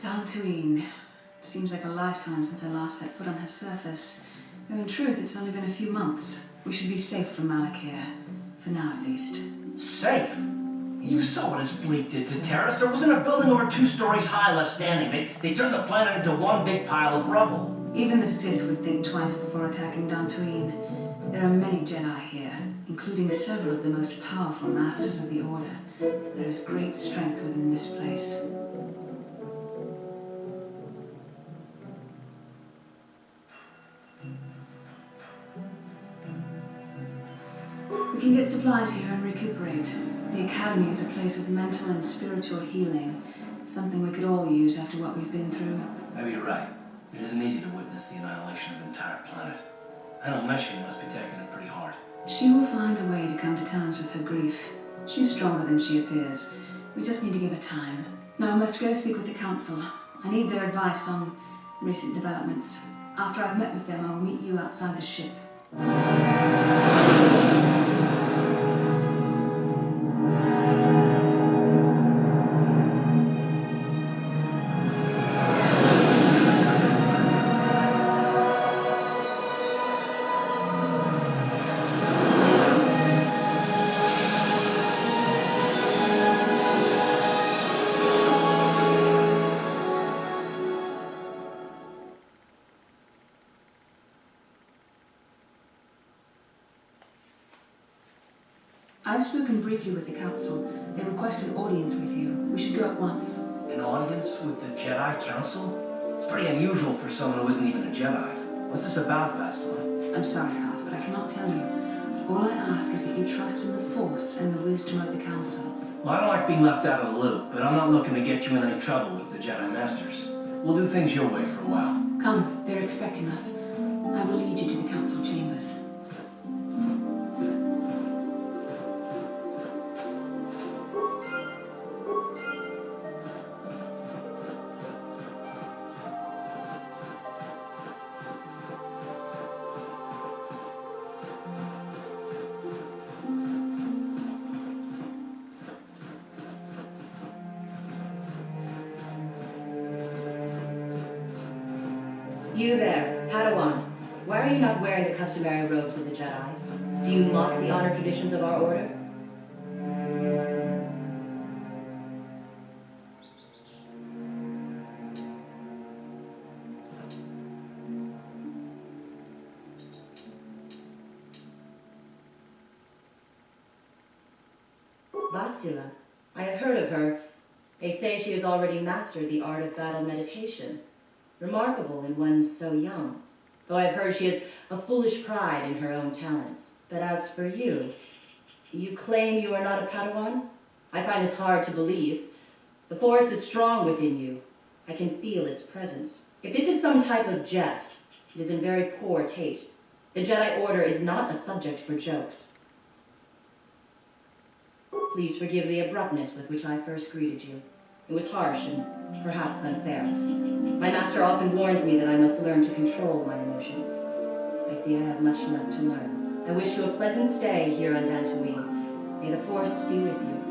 Dantooine. Seems like a lifetime since I last set foot on her surface. Though in truth, it's only been a few months. We should be safe from Malakir. For now, at least. Safe? You saw what his fleet did to Terrace. There wasn't a building over 2 stories high left standing. They turned the planet into one big pile of rubble. Even the Sith would think twice before attacking Dantooine. There are many Jedi here, including several of the most powerful masters of the Order. There is great strength within this place. We can get supplies here and recuperate. The Academy is a place of mental and spiritual healing. Something we could all use after what we've been through. Maybe you're right. It isn't easy to witness the annihilation of the entire planet. I know Meshu must be taking it pretty hard. She will find a way to come to terms with her grief. She's stronger than she appears. We just need to give her time. Now I must go speak with the Council. I need their advice on recent developments. After I've met with them, I will meet you outside the ship. I've spoken briefly with the Council. They request an audience with you. We should go at once. An audience with the Jedi Council? It's pretty unusual for someone who isn't even a Jedi. What's this about, Bastila? I'm sorry, Hoth, but I cannot tell you. All I ask is that you trust in the Force and the wisdom of the Council. Well, I don't like being left out of the loop, but I'm not looking to get you in any trouble with the Jedi Masters. We'll do things your way for a while. Come, they're expecting us. I will lead you to the Council chambers. You there, Padawan. Why are you not wearing the customary robes of the Jedi? Do you mock the honor traditions of our order? Bastila. I have heard of her. They say she has already mastered the art of battle meditation. Remarkable in one so young. Though I've heard she has a foolish pride in her own talents. But as for you, you claim you are not a Padawan? I find this hard to believe. The Force is strong within you. I can feel its presence. If this is some type of jest, it is in very poor taste. The Jedi Order is not a subject for jokes. Please forgive the abruptness with which I first greeted you. It was harsh and perhaps unfair. My master often warns me that I must learn to control my emotions. I see I have much left to learn. I wish you a pleasant stay here on Dantooine. May the Force be with you.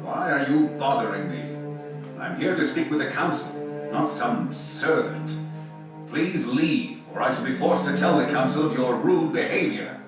Why are you bothering me? I'm here to speak with the Council, not some servant. Please leave, or I shall be forced to tell the Council of your rude behavior.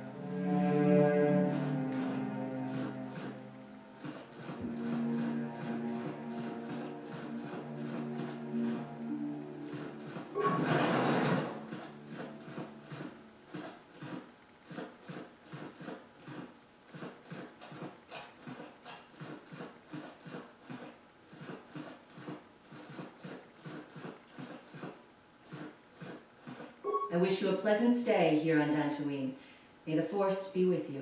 I wish you a pleasant stay here on Dantooine. May the Force be with you.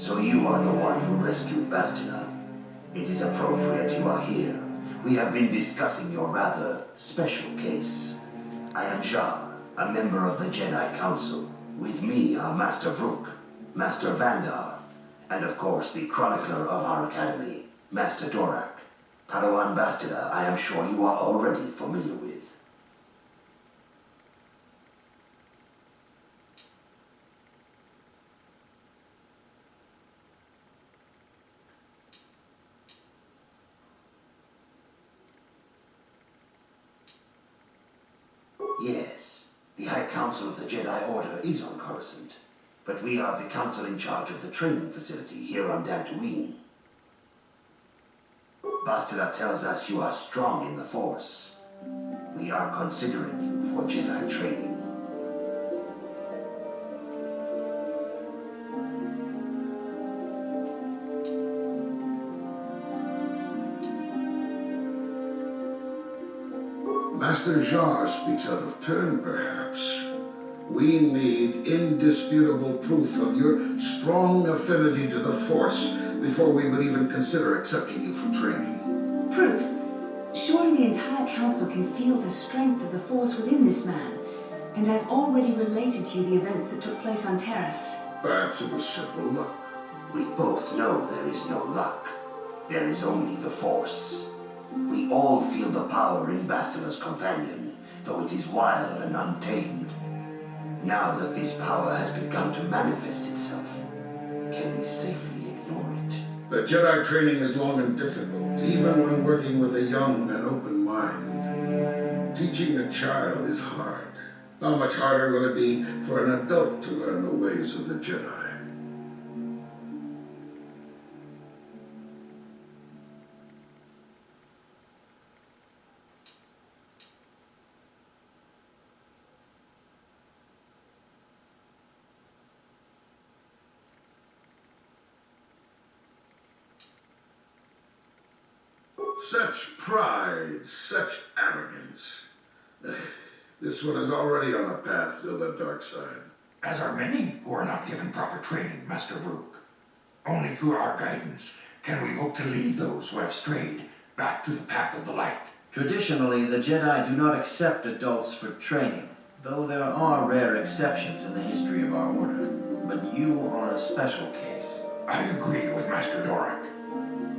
So you are the one who rescued Bastila. It is appropriate you are here. We have been discussing your rather special case. I am Jar, a member of the Jedi Council. With me are Master Vrook, Master Vandar, and of course the chronicler of our academy, Master Dorak. Padawan Bastila, I am sure you are already familiar with. Yes, the High Council of the Jedi Order is on Coruscant, but we are the council in charge of the training facility here on Dantooine. Bastila tells us you are strong in the Force. We are considering you for Jedi training. Master Jar speaks out of turn, perhaps. We need indisputable proof of your strong affinity to the Force before we would even consider accepting you for training. Proof? Surely the entire council can feel the strength of the Force within this man. And I've already related to you the events that took place on Terrace. Perhaps it was simple luck. We both know there is no luck. There is only the Force. We all feel the power in Bastila's companion, though it is wild and untamed. Now that this power has begun to manifest itself, can we safely ignore it? The Jedi training is long and difficult, even when working with a young and open mind. Teaching a child is hard. How much harder will it be for an adult to learn the ways of the Jedi? Such pride, such arrogance. This one is already on the path to the dark side. As are many who are not given proper training, Master Vrook. Only through our guidance can we hope to lead those who have strayed back to the path of the light. Traditionally, the Jedi do not accept adults for training, though there are rare exceptions in the history of our order. But you are a special case. I agree with Master Dorak.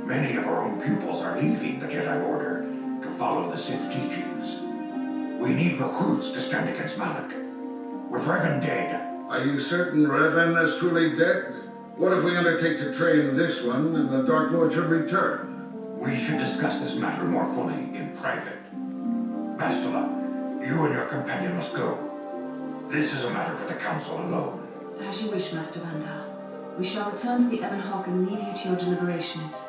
Many of our own pupils are leaving the Jedi Order to follow the Sith teachings. We need recruits to stand against Malak. With Revan dead... Are you certain Revan is truly dead? What if we undertake to train this one and the Dark Lord should return? We should discuss this matter more fully in private. Bastila, you and your companion must go. This is a matter for the Council alone. As you wish, Master Vandar. We shall return to the Ebon Hawk and leave you to your deliberations.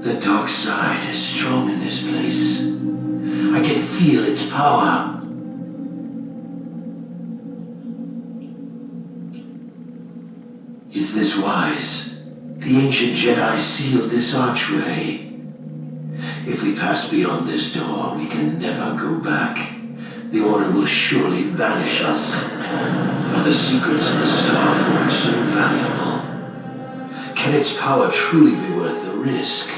The dark side is strong in this place. I can feel its power. Is this wise? The ancient Jedi sealed this archway. If we pass beyond this door, we can never go back. The Order will surely banish us. Are the secrets of the Star Forge so valuable? Can its power truly be worth the risk?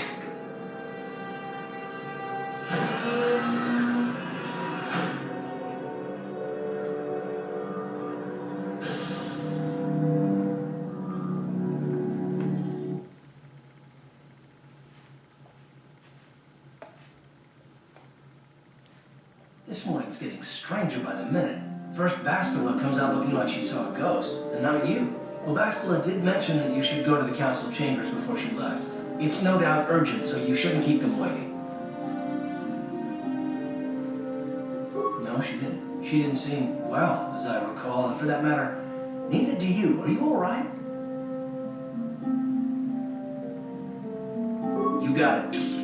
This morning's getting stranger by the minute. First Bastila comes out looking like she saw a ghost, and now you. Well, Bastila did mention that you should go to the council chambers before she left. It's no doubt urgent, so you shouldn't keep them waiting. No, she didn't. She didn't seem well, as I recall, and for that matter, neither do you. Are you all right? You got it.